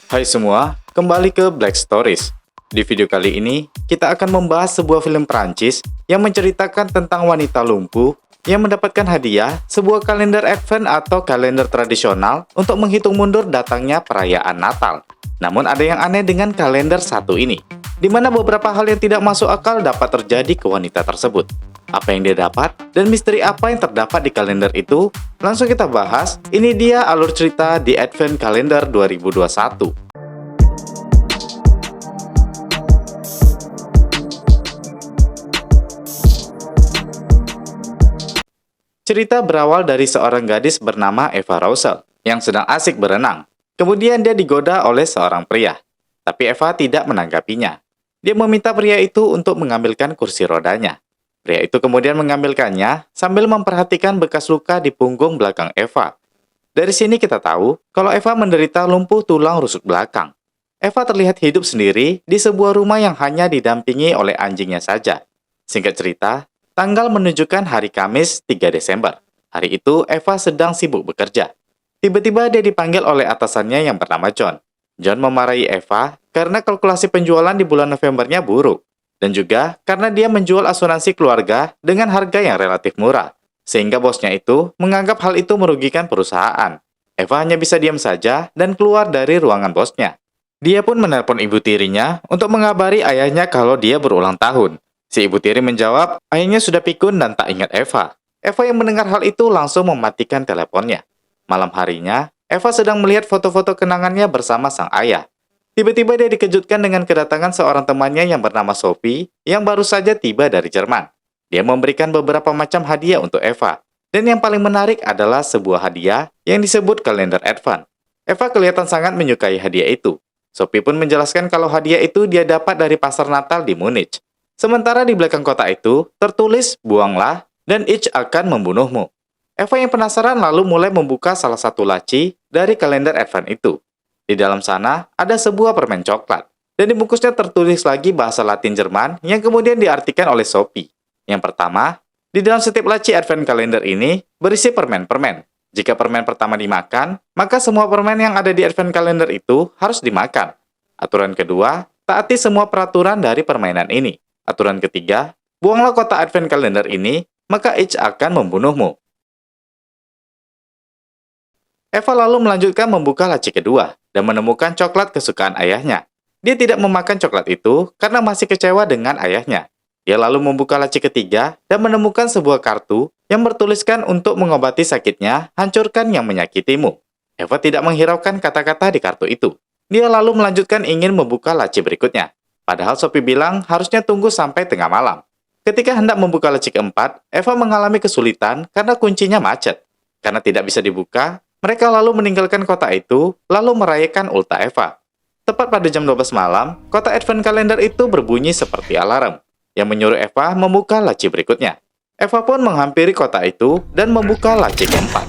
Hai semua, kembali ke Black Stories. Di video kali ini, kita akan membahas sebuah film Prancis yang menceritakan tentang wanita lumpuh yang mendapatkan hadiah sebuah kalender advent atau kalender tradisional untuk menghitung mundur datangnya perayaan Natal. Namun ada yang aneh dengan kalender satu ini, di mana beberapa hal yang tidak masuk akal dapat terjadi ke wanita tersebut. Apa yang dia dapat, dan misteri apa yang terdapat di kalender itu? Langsung kita bahas, ini dia alur cerita di Advent Calendar 2021. Cerita berawal dari seorang gadis bernama Eva Roussel yang sedang asik berenang. Kemudian dia digoda oleh seorang pria. Tapi Eva tidak menanggapinya. Dia meminta pria itu untuk mengambilkan kursi rodanya. Pria itu kemudian mengambilkannya sambil memperhatikan bekas luka di punggung belakang Eva. Dari sini kita tahu kalau Eva menderita lumpuh tulang rusuk belakang. Eva terlihat hidup sendiri di sebuah rumah yang hanya didampingi oleh anjingnya saja. Singkat cerita, tanggal menunjukkan hari Kamis 3 Desember. Hari itu Eva sedang sibuk bekerja. Tiba-tiba dia dipanggil oleh atasannya yang bernama John. John memarahi Eva karena kalkulasi penjualan di bulan Novembernya buruk. Dan juga karena dia menjual asuransi keluarga dengan harga yang relatif murah. Sehingga bosnya itu menganggap hal itu merugikan perusahaan. Eva hanya bisa diam saja dan keluar dari ruangan bosnya. Dia pun menelpon ibu tirinya untuk mengabari ayahnya kalau dia berulang tahun. Si ibu tiri menjawab, ayahnya sudah pikun dan tak ingat Eva. Eva yang mendengar hal itu langsung mematikan teleponnya. Malam harinya, Eva sedang melihat foto-foto kenangannya bersama sang ayah. Tiba-tiba dia dikejutkan dengan kedatangan seorang temannya yang bernama Sophie yang baru saja tiba dari Jerman. Dia memberikan beberapa macam hadiah untuk Eva. Dan yang paling menarik adalah sebuah hadiah yang disebut kalender Advent. Eva kelihatan sangat menyukai hadiah itu. Sophie pun menjelaskan kalau hadiah itu dia dapat dari pasar Natal di Munich. Sementara di belakang kotak itu tertulis buanglah dan Ich akan membunuhmu. Eva yang penasaran lalu mulai membuka salah satu laci dari kalender Advent itu. Di dalam sana ada sebuah permen coklat. Dan dibungkusnya tertulis lagi bahasa Latin Jerman yang kemudian diartikan oleh Sophie. Yang pertama, di dalam setiap laci Advent Calendar ini berisi permen-permen. Jika permen pertama dimakan, maka semua permen yang ada di Advent Calendar itu harus dimakan. Aturan kedua, taati semua peraturan dari permainan ini. Aturan ketiga, buanglah kotak Advent Calendar ini, maka Ich akan membunuhmu. Eva lalu melanjutkan membuka laci kedua dan menemukan coklat kesukaan ayahnya. Dia tidak memakan coklat itu karena masih kecewa dengan ayahnya. Dia lalu membuka laci ketiga dan menemukan sebuah kartu yang bertuliskan untuk mengobati sakitnya, hancurkan yang menyakitimu. Eva tidak menghiraukan kata-kata di kartu itu. Dia lalu melanjutkan ingin membuka laci berikutnya. Padahal Sophie bilang harusnya tunggu sampai tengah malam. Ketika hendak membuka laci keempat, Eva mengalami kesulitan karena kuncinya macet. Karena tidak bisa dibuka, mereka lalu meninggalkan kota itu, lalu merayakan ulta Eva. Tepat pada jam 12 malam, kotak Advent Calendar itu berbunyi seperti alarm, yang menyuruh Eva membuka laci berikutnya. Eva pun menghampiri kota itu dan membuka laci keempat.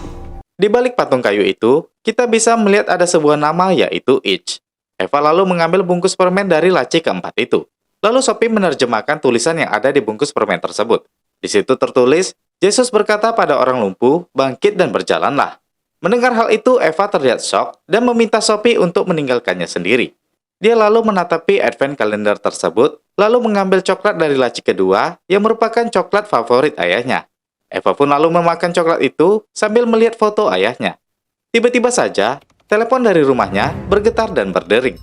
Di balik patung kayu itu, kita bisa melihat ada sebuah nama yaitu Ich. Eva lalu mengambil bungkus permen dari laci keempat itu. Lalu Sophie menerjemahkan tulisan yang ada di bungkus permen tersebut. Di situ tertulis, Yesus berkata pada orang lumpuh, bangkit dan berjalanlah. Mendengar hal itu, Eva terlihat shock dan meminta Sophie untuk meninggalkannya sendiri. Dia lalu menatapi Advent Calendar tersebut, lalu mengambil coklat dari laci kedua yang merupakan coklat favorit ayahnya. Eva pun lalu memakan coklat itu sambil melihat foto ayahnya. Tiba-tiba saja, telepon dari rumahnya bergetar dan berdering.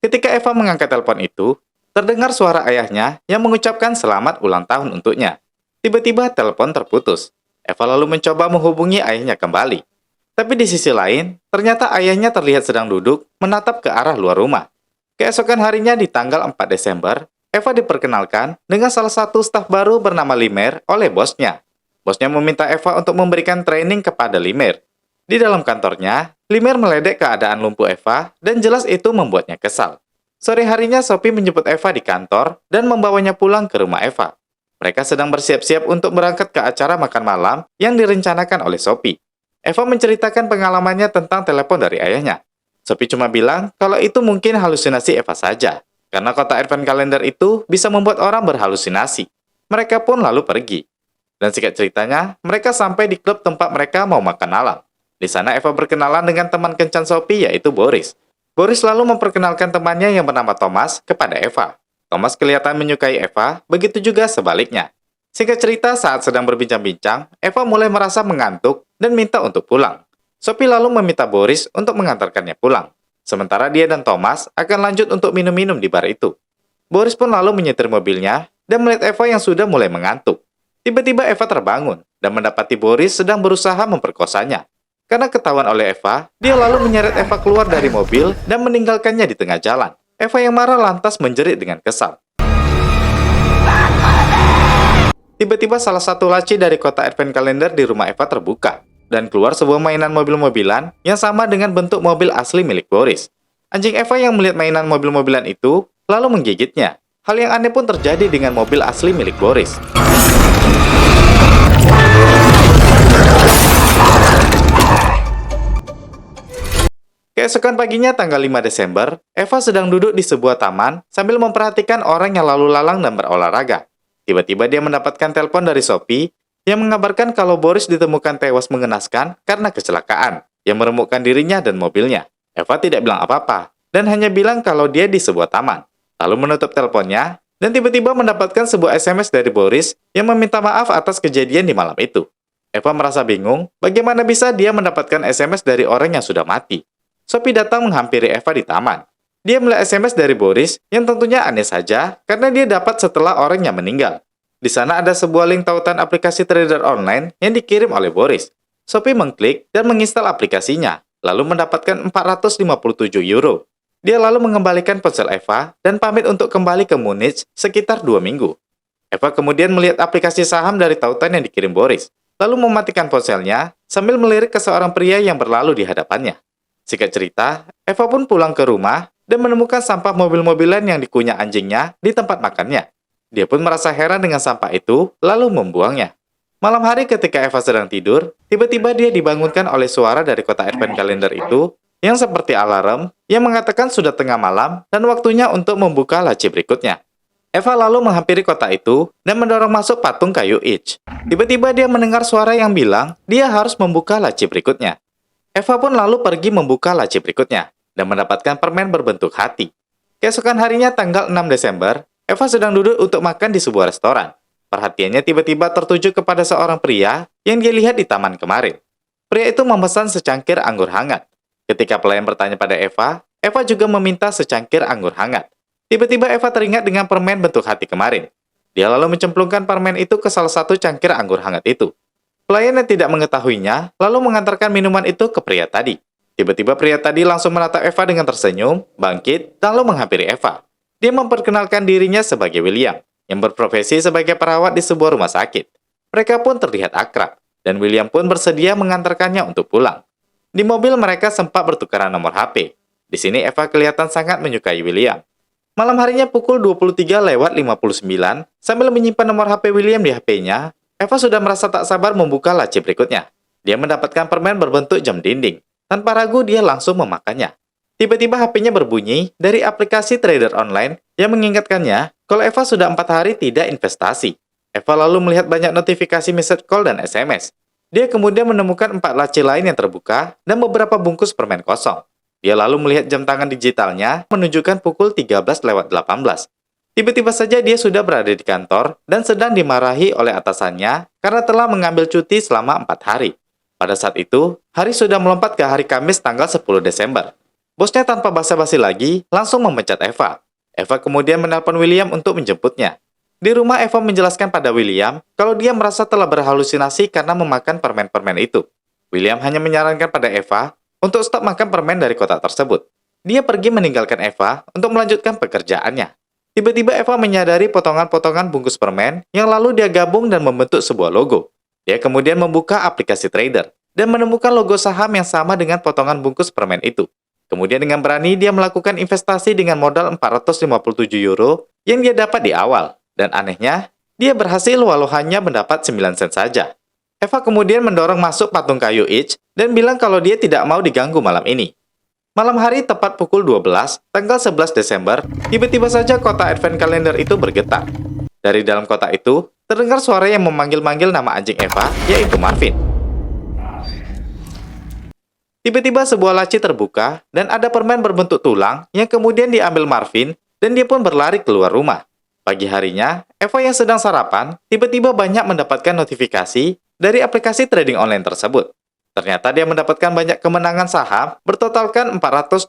Ketika Eva mengangkat telepon itu, terdengar suara ayahnya yang mengucapkan selamat ulang tahun untuknya. Tiba-tiba telepon terputus. Eva lalu mencoba menghubungi ayahnya kembali. Tapi di sisi lain, ternyata ayahnya terlihat sedang duduk menatap ke arah luar rumah. Keesokan harinya di tanggal 4 Desember, Eva diperkenalkan dengan salah satu staf baru bernama Limer oleh bosnya. Bosnya meminta Eva untuk memberikan training kepada Limer. Di dalam kantornya, Limer meledek keadaan lumpuh Eva dan jelas itu membuatnya kesal. Sore harinya Sophie menjemput Eva di kantor dan membawanya pulang ke rumah Eva. Mereka sedang bersiap-siap untuk berangkat ke acara makan malam yang direncanakan oleh Sophie. Eva menceritakan pengalamannya tentang telepon dari ayahnya. Sophie cuma bilang kalau itu mungkin halusinasi Eva saja, karena kotak Advent Calendar itu bisa membuat orang berhalusinasi. Mereka pun lalu pergi. Dan singkat ceritanya, mereka sampai di klub tempat mereka mau makan malam. Di sana Eva berkenalan dengan teman kencan Sophie yaitu Boris. Boris lalu memperkenalkan temannya yang bernama Thomas kepada Eva. Thomas kelihatan menyukai Eva, begitu juga sebaliknya. Singkat cerita, saat sedang berbincang-bincang, Eva mulai merasa mengantuk dan minta untuk pulang. Sophie lalu meminta Boris untuk mengantarkannya pulang. Sementara dia dan Thomas akan lanjut untuk minum-minum di bar itu. Boris pun lalu menyetir mobilnya dan melihat Eva yang sudah mulai mengantuk. Tiba-tiba Eva terbangun dan mendapati Boris sedang berusaha memperkosanya. Karena ketahuan oleh Eva, dia lalu menyeret Eva keluar dari mobil dan meninggalkannya di tengah jalan. Eva yang marah lantas menjerit dengan kesal. Tiba-tiba salah satu laci dari kotak advent kalender di rumah Eva terbuka. Dan keluar sebuah mainan mobil-mobilan yang sama dengan bentuk mobil asli milik Boris. Anjing Eva yang melihat mainan mobil-mobilan itu lalu menggigitnya. Hal yang aneh pun terjadi dengan mobil asli milik Boris. Keesokan paginya tanggal 5 Desember, Eva sedang duduk di sebuah taman sambil memperhatikan orang yang lalu lalang dan berolahraga. Tiba-tiba dia mendapatkan telepon dari Sophie yang mengabarkan kalau Boris ditemukan tewas mengenaskan karena kecelakaan yang meremukkan dirinya dan mobilnya. Eva tidak bilang apa-apa dan hanya bilang kalau dia di sebuah taman. Lalu menutup teleponnya dan tiba-tiba mendapatkan sebuah SMS dari Boris yang meminta maaf atas kejadian di malam itu. Eva merasa bingung bagaimana bisa dia mendapatkan SMS dari orang yang sudah mati. Sophie datang menghampiri Eva di taman. Dia melihat SMS dari Boris yang tentunya aneh saja karena dia dapat setelah orangnya meninggal. Di sana ada sebuah link tautan aplikasi trader online yang dikirim oleh Boris. Sophie mengklik dan menginstal aplikasinya, lalu mendapatkan 457 euro. Dia lalu mengembalikan ponsel Eva dan pamit untuk kembali ke Munich sekitar 2 minggu. Eva kemudian melihat aplikasi saham dari tautan yang dikirim Boris, lalu mematikan ponselnya sambil melirik ke seorang pria yang berlalu di hadapannya. Singkat cerita, Eva pun pulang ke rumah dan menemukan sampah mobil-mobilan yang dikunyah anjingnya di tempat makannya. Dia pun merasa heran dengan sampah itu, lalu membuangnya. Malam hari ketika Eva sedang tidur, tiba-tiba dia dibangunkan oleh suara dari kotak advent kalender itu yang seperti alarm yang mengatakan sudah tengah malam dan waktunya untuk membuka laci berikutnya. Eva lalu menghampiri kotak itu dan mendorong masuk patung kayu Itch. Tiba-tiba dia mendengar suara yang bilang dia harus membuka laci berikutnya. Eva pun lalu pergi membuka laci berikutnya dan mendapatkan permen berbentuk hati. Keesokan harinya tanggal 6 Desember, Eva sedang duduk untuk makan di sebuah restoran. Perhatiannya tiba-tiba tertuju kepada seorang pria yang dia lihat di taman kemarin. Pria itu memesan secangkir anggur hangat. Ketika pelayan bertanya pada Eva, Eva juga meminta secangkir anggur hangat. Tiba-tiba Eva teringat dengan permen bentuk hati kemarin. Dia lalu mencemplungkan permen itu ke salah satu cangkir anggur hangat itu. Pelayan yang tidak mengetahuinya lalu mengantarkan minuman itu ke pria tadi. Tiba-tiba pria tadi langsung menatap Eva dengan tersenyum, bangkit, lalu menghampiri Eva. Dia memperkenalkan dirinya sebagai William, yang berprofesi sebagai perawat di sebuah rumah sakit. Mereka pun terlihat akrab, dan William pun bersedia mengantarkannya untuk pulang. Di mobil mereka sempat bertukaran nomor HP. Di sini Eva kelihatan sangat menyukai William. Malam harinya pukul 23:59, sambil menyimpan nomor HP William di HP-nya, Eva sudah merasa tak sabar membuka laci berikutnya. Dia mendapatkan permen berbentuk jam dinding. Tanpa ragu, dia langsung memakannya. Tiba-tiba HP-nya berbunyi dari aplikasi trader online yang mengingatkannya kalau Eva sudah 4 hari tidak investasi. Eva lalu melihat banyak notifikasi message call dan SMS. Dia kemudian menemukan 4 laci lain yang terbuka dan beberapa bungkus permen kosong. Dia lalu melihat jam tangan digitalnya menunjukkan pukul 13:18. Tiba-tiba saja dia sudah berada di kantor dan sedang dimarahi oleh atasannya karena telah mengambil cuti selama 4 hari. Pada saat itu, hari sudah melompat ke hari Kamis tanggal 10 Desember. Bosnya tanpa basa-basi lagi langsung memecat Eva. Eva kemudian menelpon William untuk menjemputnya. Di rumah, Eva menjelaskan pada William kalau dia merasa telah berhalusinasi karena memakan permen-permen itu. William hanya menyarankan pada Eva untuk stop makan permen dari kotak tersebut. Dia pergi meninggalkan Eva untuk melanjutkan pekerjaannya. Tiba-tiba Eva menyadari potongan-potongan bungkus permen yang lalu dia gabung dan membentuk sebuah logo. Dia kemudian membuka aplikasi trader dan menemukan logo saham yang sama dengan potongan bungkus permen itu. Kemudian dengan berani dia melakukan investasi dengan modal 457 euro yang dia dapat di awal. Dan anehnya, dia berhasil walau hanya mendapat 9 sen saja. Eva kemudian mendorong masuk patung kayu Itch dan bilang kalau dia tidak mau diganggu malam ini. Malam hari tepat pukul 12, tanggal 11 Desember, tiba-tiba saja kotak advent kalender itu bergetar. Dari dalam kotak itu, terdengar suara yang memanggil-manggil nama anjing Eva, yaitu Marvin. Tiba-tiba sebuah laci terbuka, dan ada permen berbentuk tulang yang kemudian diambil Marvin, dan dia pun berlari keluar rumah. Pagi harinya, Eva yang sedang sarapan, tiba-tiba banyak mendapatkan notifikasi dari aplikasi trading online tersebut. Ternyata dia mendapatkan banyak kemenangan saham bertotalkan 486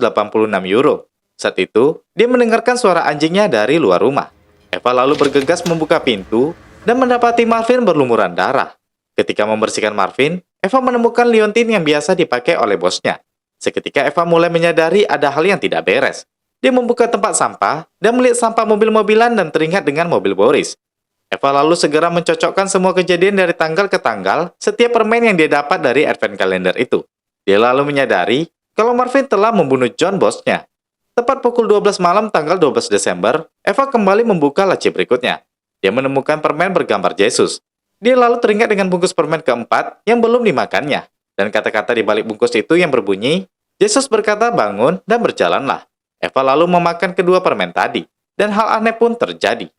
euro. Saat itu, dia mendengarkan suara anjingnya dari luar rumah. Eva lalu bergegas membuka pintu dan mendapati Marvin berlumuran darah. Ketika membersihkan Marvin, Eva menemukan liontin yang biasa dipakai oleh bosnya. Seketika Eva mulai menyadari ada hal yang tidak beres. Dia membuka tempat sampah dan melihat sampah mobil-mobilan dan teringat dengan mobil Boris. Eva lalu segera mencocokkan semua kejadian dari tanggal ke tanggal setiap permen yang dia dapat dari advent calendar itu. Dia lalu menyadari kalau Marvin telah membunuh John, bosnya. Tepat pukul 12 malam tanggal 12 Desember, Eva kembali membuka laci berikutnya. Dia menemukan permen bergambar Yesus. Dia lalu teringat dengan bungkus permen keempat yang belum dimakannya. Dan kata-kata di balik bungkus itu yang berbunyi, Yesus berkata bangun dan berjalanlah. Eva lalu memakan kedua permen tadi. Dan hal aneh pun terjadi.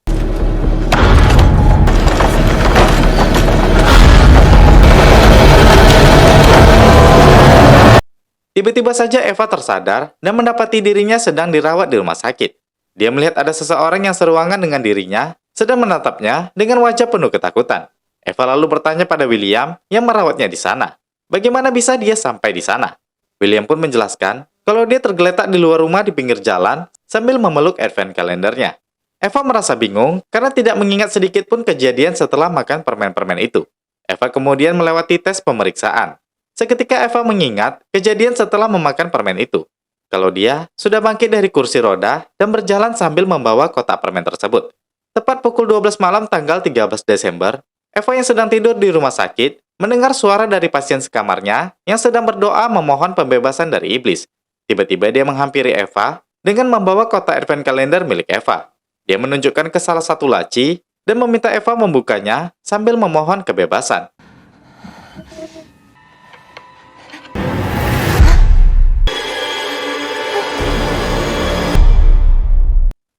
Tiba-tiba saja Eva tersadar dan mendapati dirinya sedang dirawat di rumah sakit. Dia melihat ada seseorang yang seruangan dengan dirinya, sedang menatapnya dengan wajah penuh ketakutan. Eva lalu bertanya pada William yang merawatnya di sana. Bagaimana bisa dia sampai di sana? William pun menjelaskan kalau dia tergeletak di luar rumah di pinggir jalan sambil memeluk advent kalendernya. Eva merasa bingung karena tidak mengingat sedikit pun kejadian setelah makan permen-permen itu. Eva kemudian melewati tes pemeriksaan. Seketika Eva mengingat kejadian setelah memakan permen itu. Kalau dia sudah bangkit dari kursi roda dan berjalan sambil membawa kotak permen tersebut. Tepat pukul 12 malam tanggal 13 Desember, Eva yang sedang tidur di rumah sakit mendengar suara dari pasien sekamarnya yang sedang berdoa memohon pembebasan dari iblis. Tiba-tiba dia menghampiri Eva dengan membawa kotak advent kalender milik Eva. Dia menunjukkan ke salah satu laci dan meminta Eva membukanya sambil memohon kebebasan.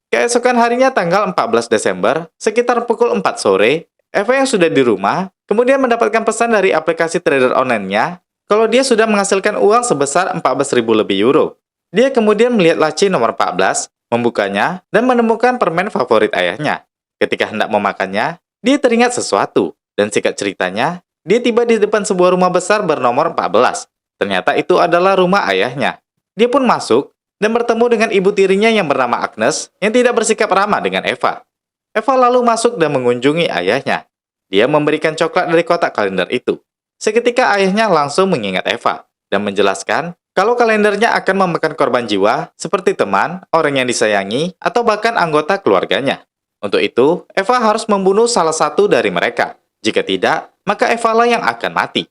Keesokan harinya tanggal 14 Desember, sekitar pukul 4 sore, Eva yang sudah di rumah, kemudian mendapatkan pesan dari aplikasi trader online-nya kalau dia sudah menghasilkan uang sebesar 14.000 lebih euro. Dia kemudian melihat laci nomor 14, membukanya, dan menemukan permen favorit ayahnya. Ketika hendak memakannya, dia teringat sesuatu, dan singkat ceritanya, dia tiba di depan sebuah rumah besar bernomor 14. Ternyata itu adalah rumah ayahnya. Dia pun masuk, dan bertemu dengan ibu tirinya yang bernama Agnes yang tidak bersikap ramah dengan Eva. Eva lalu masuk dan mengunjungi ayahnya. Dia memberikan coklat dari kotak kalender itu. Seketika ayahnya langsung mengingat Eva dan menjelaskan kalau kalendernya akan memakan korban jiwa seperti teman, orang yang disayangi, atau bahkan anggota keluarganya. Untuk itu, Eva harus membunuh salah satu dari mereka. Jika tidak, maka Eva lah yang akan mati.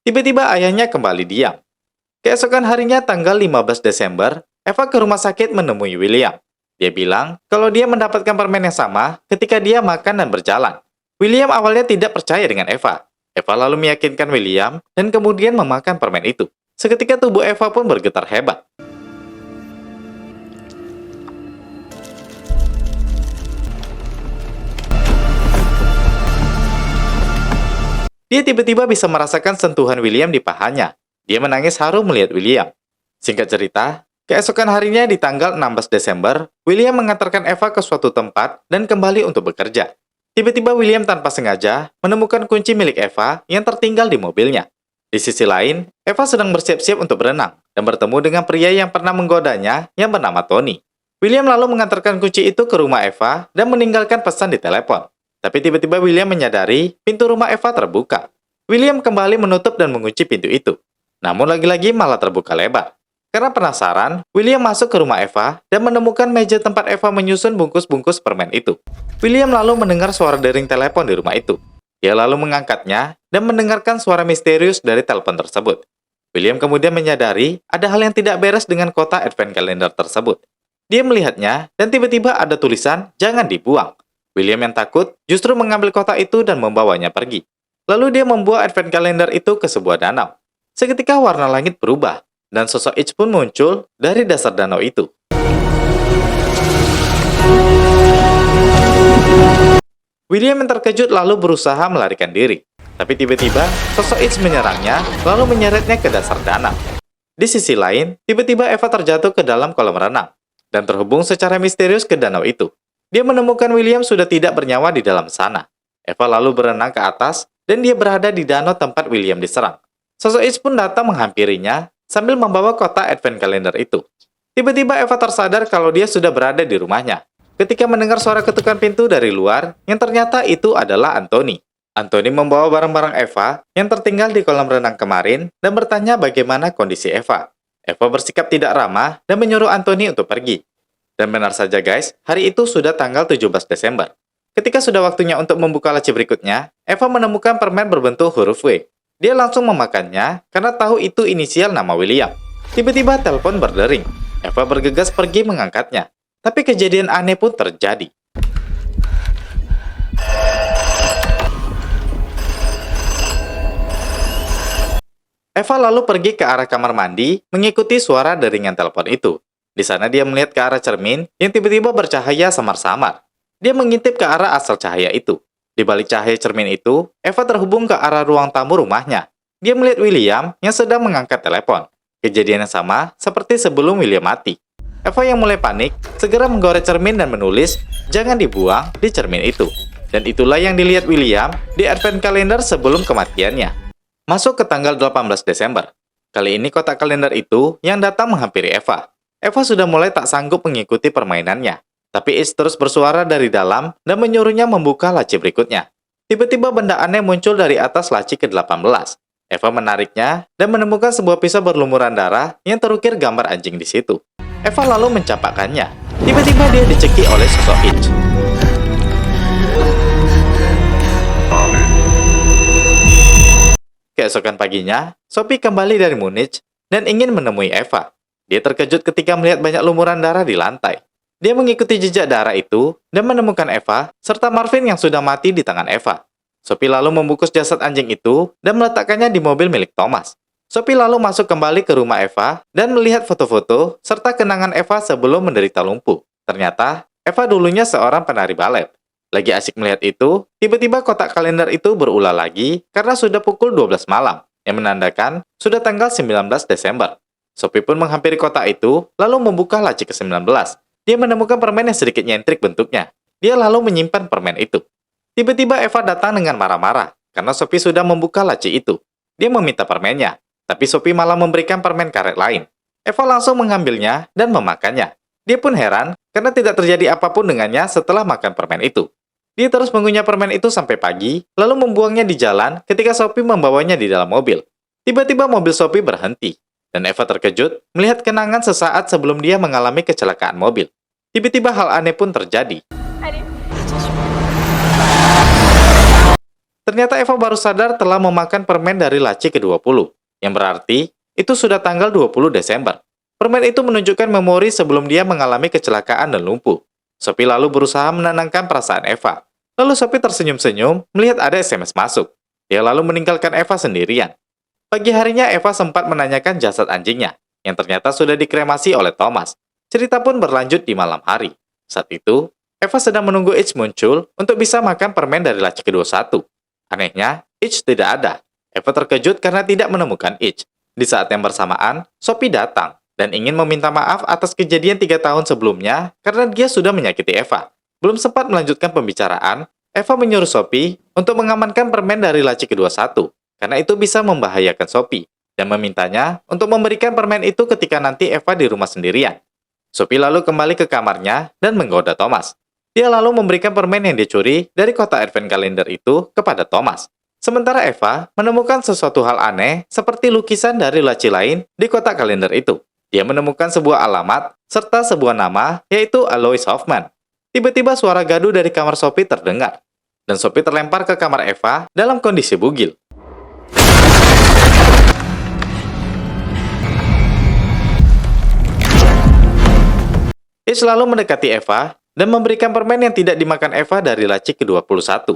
Tiba-tiba ayahnya kembali diam. Keesokan harinya tanggal 15 Desember, Eva ke rumah sakit menemui William. Dia bilang kalau dia mendapatkan permen yang sama ketika dia makan dan berjalan. William awalnya tidak percaya dengan Eva. Eva lalu meyakinkan William dan kemudian memakan permen itu. Seketika tubuh Eva pun bergetar hebat. Dia tiba-tiba bisa merasakan sentuhan William di pahanya. Dia menangis haru melihat William. Singkat cerita, keesokan harinya di tanggal 16 Desember, William mengantarkan Eva ke suatu tempat dan kembali untuk bekerja. Tiba-tiba William tanpa sengaja menemukan kunci milik Eva yang tertinggal di mobilnya. Di sisi lain, Eva sedang bersiap-siap untuk berenang dan bertemu dengan pria yang pernah menggodanya yang bernama Tony. William lalu mengantarkan kunci itu ke rumah Eva dan meninggalkan pesan di telepon. Tapi tiba-tiba William menyadari pintu rumah Eva terbuka. William kembali menutup dan mengunci pintu itu. Namun lagi-lagi malah terbuka lebar. Karena penasaran, William masuk ke rumah Eva dan menemukan meja tempat Eva menyusun bungkus-bungkus permen itu. William lalu mendengar suara dering telepon di rumah itu. Dia lalu mengangkatnya dan mendengarkan suara misterius dari telepon tersebut. William kemudian menyadari ada hal yang tidak beres dengan kotak advent calendar tersebut. Dia melihatnya dan tiba-tiba ada tulisan, "Jangan dibuang." William yang takut justru mengambil kotak itu dan membawanya pergi. Lalu dia membawa advent calendar itu ke sebuah danau. Seketika warna langit berubah. dan sosok Itch pun muncul dari dasar danau itu. William yang terkejut lalu berusaha melarikan diri. Tapi tiba-tiba, sosok Itch menyerangnya, lalu menyeretnya ke dasar danau. Di sisi lain, tiba-tiba Eva terjatuh ke dalam kolam renang, dan terhubung secara misterius ke danau itu. Dia menemukan William sudah tidak bernyawa di dalam sana. Eva lalu berenang ke atas, dan dia berada di danau tempat William diserang. Sosok Itch pun datang menghampirinya, sambil membawa kotak advent calendar itu. Tiba-tiba Eva tersadar kalau dia sudah berada di rumahnya, ketika mendengar suara ketukan pintu dari luar, yang ternyata itu adalah Anthony. Anthony membawa barang-barang Eva yang tertinggal di kolam renang kemarin dan bertanya bagaimana kondisi Eva. Eva bersikap tidak ramah dan menyuruh Anthony untuk pergi. Dan benar saja guys, hari itu sudah tanggal 17 Desember. Ketika sudah waktunya untuk membuka laci berikutnya, Eva menemukan permen berbentuk huruf W. Dia langsung memakannya karena tahu itu inisial nama William. Tiba-tiba telepon berdering. Eva bergegas pergi mengangkatnya. Tapi kejadian aneh pun terjadi. Eva lalu pergi ke arah kamar mandi, mengikuti suara deringan telepon itu. Di sana dia melihat ke arah cermin yang tiba-tiba bercahaya samar-samar. Dia mengintip ke arah asal cahaya itu. Di balik cahaya cermin itu, Eva terhubung ke arah ruang tamu rumahnya. Dia melihat William yang sedang mengangkat telepon. Kejadian yang sama seperti sebelum William mati. Eva yang mulai panik, segera menggorek cermin dan menulis, "Jangan dibuang" di cermin itu. Dan itulah yang dilihat William di advent calendar sebelum kematiannya. Masuk ke tanggal 18 Desember. Kali ini kotak kalender itu yang datang menghampiri Eva. Eva sudah mulai tak sanggup mengikuti permainannya. Tapi Itch terus bersuara dari dalam dan menyuruhnya membuka laci berikutnya. Tiba-tiba benda aneh muncul dari atas laci ke-18. Eva menariknya dan menemukan sebuah pisau berlumuran darah yang terukir gambar anjing di situ. Eva lalu mencampakkannya. Tiba-tiba dia dicekik oleh sosok Itch. Keesokan paginya, Sophie kembali dari Munich dan ingin menemui Eva. Dia terkejut ketika melihat banyak lumuran darah di lantai. Dia mengikuti jejak darah itu dan menemukan Eva serta Marvin yang sudah mati di tangan Eva. Sophie lalu membungkus jasad anjing itu dan meletakkannya di mobil milik Thomas. Sophie lalu masuk kembali ke rumah Eva dan melihat foto-foto serta kenangan Eva sebelum menderita lumpuh. Ternyata, Eva dulunya seorang penari balet. Lagi asik melihat itu, tiba-tiba kotak kalender itu berulah lagi karena sudah pukul 12 malam, yang menandakan sudah tanggal 19 Desember. Sophie pun menghampiri kotak itu, lalu membuka laci ke-19. Dia menemukan permen yang sedikit nyentrik bentuknya. Dia lalu menyimpan permen itu. Tiba-tiba Eva datang dengan marah-marah, karena Sophie sudah membuka laci itu. Dia meminta permennya. Tapi Sophie malah memberikan permen karet lain. Eva langsung mengambilnya dan memakannya. Dia pun heran karena tidak terjadi apapun dengannya setelah makan permen itu. Dia terus mengunyah permen itu sampai pagi, lalu membuangnya di jalan ketika Sophie membawanya di dalam mobil. Tiba-tiba mobil Sophie berhenti, dan Eva terkejut melihat kenangan sesaat sebelum dia mengalami kecelakaan mobil. Tiba-tiba hal aneh pun terjadi. Ternyata Eva baru sadar telah memakan permen dari laci ke-20. Yang berarti, itu sudah tanggal 20 Desember. Permen itu menunjukkan memori sebelum dia mengalami kecelakaan dan lumpuh. Sophie lalu berusaha menenangkan perasaan Eva. Lalu Sophie tersenyum-senyum melihat ada SMS masuk. Dia lalu meninggalkan Eva sendirian. Pagi harinya Eva sempat menanyakan jasad anjingnya, yang ternyata sudah dikremasi oleh Thomas. Cerita pun berlanjut di malam hari. Saat itu, Eva sedang menunggu Itch muncul untuk bisa makan permen dari laci ke-21. Anehnya, Itch tidak ada. Eva terkejut karena tidak menemukan Itch. Di saat yang bersamaan, Sophie datang dan ingin meminta maaf atas kejadian 3 tahun sebelumnya karena dia sudah menyakiti Eva. Belum sempat melanjutkan pembicaraan, Eva menyuruh Sophie untuk mengamankan permen dari laci ke-21 karena itu bisa membahayakan Sophie dan memintanya untuk memberikan permen itu ketika nanti Eva di rumah sendirian. Sophie lalu kembali ke kamarnya dan menggoda Thomas. Dia lalu memberikan permen yang dicuri dari kotak advent calendar itu kepada Thomas. Sementara Eva menemukan sesuatu hal aneh seperti lukisan dari laci lain di kotak kalender itu. Dia menemukan sebuah alamat serta sebuah nama, yaitu Alois Hoffman. Tiba-tiba suara gaduh dari kamar Sophie terdengar, dan Sophie terlempar ke kamar Eva dalam kondisi bugil. Itch lalu mendekati Eva dan memberikan permen yang tidak dimakan Eva dari laci ke-21.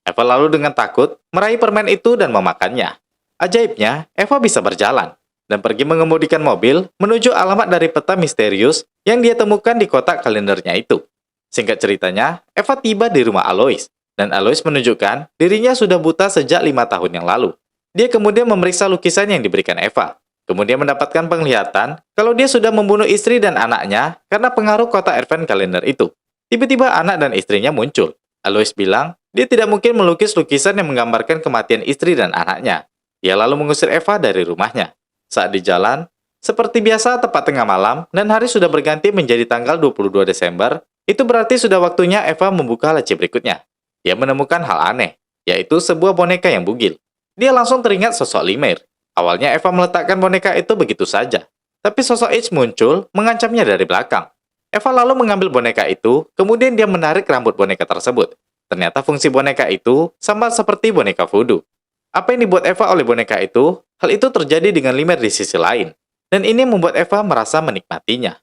Eva lalu dengan takut meraih permen itu dan memakannya. Ajaibnya, Eva bisa berjalan. dan pergi mengemudikan mobil menuju alamat dari peta misterius yang dia temukan di kotak kalendernya itu. Singkat ceritanya, Eva tiba di rumah Alois, dan Alois menunjukkan dirinya sudah buta sejak 5 tahun yang lalu. Dia kemudian memeriksa lukisan yang diberikan Eva, kemudian mendapatkan penglihatan kalau dia sudah membunuh istri dan anaknya karena pengaruh kotak advent kalender itu. Tiba-tiba anak dan istrinya muncul. Alois bilang, dia tidak mungkin melukis lukisan yang menggambarkan kematian istri dan anaknya. Dia lalu mengusir Eva dari rumahnya. Saat di jalan, seperti biasa tepat tengah malam dan hari sudah berganti menjadi tanggal 22 Desember, itu berarti sudah waktunya Eva membuka laci berikutnya. Dia menemukan hal aneh, yaitu sebuah boneka yang bugil. Dia langsung teringat sosok Limer. Awalnya Eva meletakkan boneka itu begitu saja, tapi sosok H muncul mengancamnya dari belakang. Eva lalu mengambil boneka itu, kemudian dia menarik rambut boneka tersebut. Ternyata fungsi boneka itu sama seperti boneka voodoo. Apa yang dibuat Eva oleh boneka itu, hal itu terjadi dengan Limer di sisi lain. Dan ini membuat Eva merasa menikmatinya.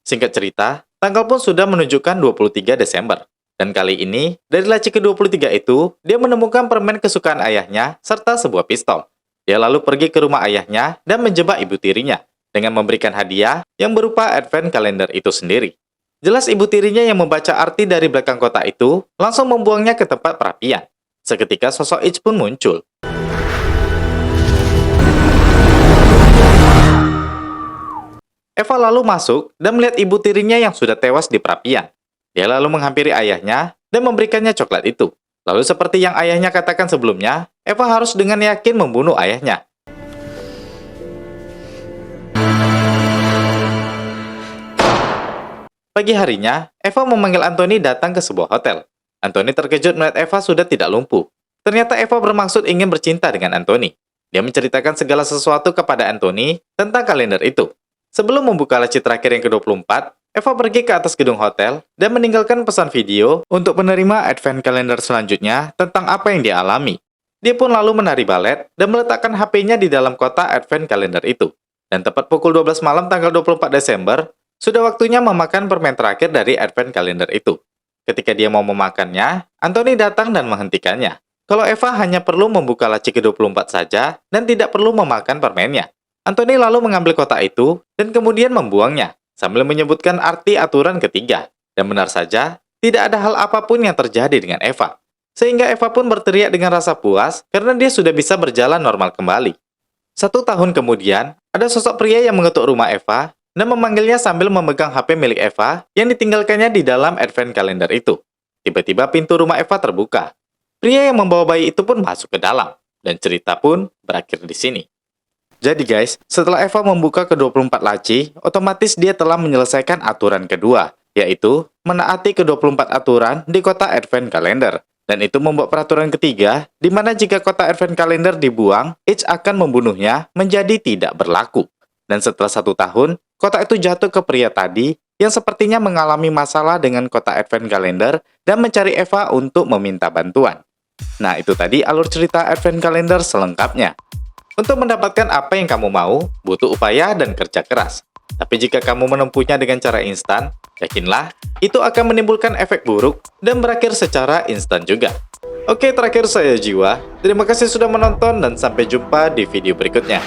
Singkat cerita, tanggal pun sudah menunjukkan 23 Desember. Dan kali ini, dari laci ke-23 itu, dia menemukan permen kesukaan ayahnya serta sebuah pistol. Dia lalu pergi ke rumah ayahnya dan menjebak ibu tirinya dengan memberikan hadiah yang berupa advent kalender itu sendiri. Jelas ibu tirinya yang membaca arti dari belakang kotak itu langsung membuangnya ke tempat perapian. Seketika sosok H pun muncul. Eva lalu masuk dan melihat ibu tirinya yang sudah tewas di perapian. Dia lalu menghampiri ayahnya dan memberikannya coklat itu. Lalu seperti yang ayahnya katakan sebelumnya, Eva harus dengan yakin membunuh ayahnya. Pagi harinya, Eva memanggil Anthony datang ke sebuah hotel. Anthony terkejut melihat Eva sudah tidak lumpuh. Ternyata Eva bermaksud ingin bercinta dengan Anthony. Dia menceritakan segala sesuatu kepada Anthony tentang kalender itu. Sebelum membuka laci terakhir yang ke-24, Eva pergi ke atas gedung hotel dan meninggalkan pesan video untuk menerima advent kalender selanjutnya tentang apa yang dia alami. Dia pun lalu menari balet dan meletakkan HP-nya di dalam kotak advent kalender itu. Dan tepat pukul 12 malam tanggal 24 Desember, sudah waktunya memakan permen terakhir dari advent kalender itu. Ketika dia mau memakannya, Anthony datang dan menghentikannya. Kalau Eva hanya perlu membuka laci ke-24 saja dan tidak perlu memakan permennya. Anthony lalu mengambil kotak itu dan kemudian membuangnya, sambil menyebutkan arti aturan ketiga. Dan benar saja, tidak ada hal apapun yang terjadi dengan Eva. Sehingga Eva pun berteriak dengan rasa puas karena dia sudah bisa berjalan normal kembali. 1 tahun kemudian, ada sosok pria yang mengetuk rumah Eva dan memanggilnya sambil memegang HP milik Eva yang ditinggalkannya di dalam advent kalender itu. Tiba-tiba pintu rumah Eva terbuka. Pria yang membawa bayi itu pun masuk ke dalam, dan cerita pun berakhir di sini. Jadi guys, setelah Eva membuka ke-24 laci, otomatis dia telah menyelesaikan aturan kedua, yaitu menaati ke-24 aturan di kotak advent kalender. Dan itu membuat peraturan ketiga, di mana jika kotak advent kalender dibuang, H akan membunuhnya menjadi tidak berlaku. Dan setelah 1 tahun, kotak itu jatuh ke pria tadi yang sepertinya mengalami masalah dengan kotak advent kalender dan mencari Eva untuk meminta bantuan. Nah, itu tadi alur cerita advent kalender selengkapnya. Untuk mendapatkan apa yang kamu mau, butuh upaya dan kerja keras. Tapi jika kamu menempuhnya dengan cara instan, yakinlah, itu akan menimbulkan efek buruk dan berakhir secara instan juga. Oke, terakhir saya Jiwa. Terima kasih sudah menonton dan sampai jumpa di video berikutnya.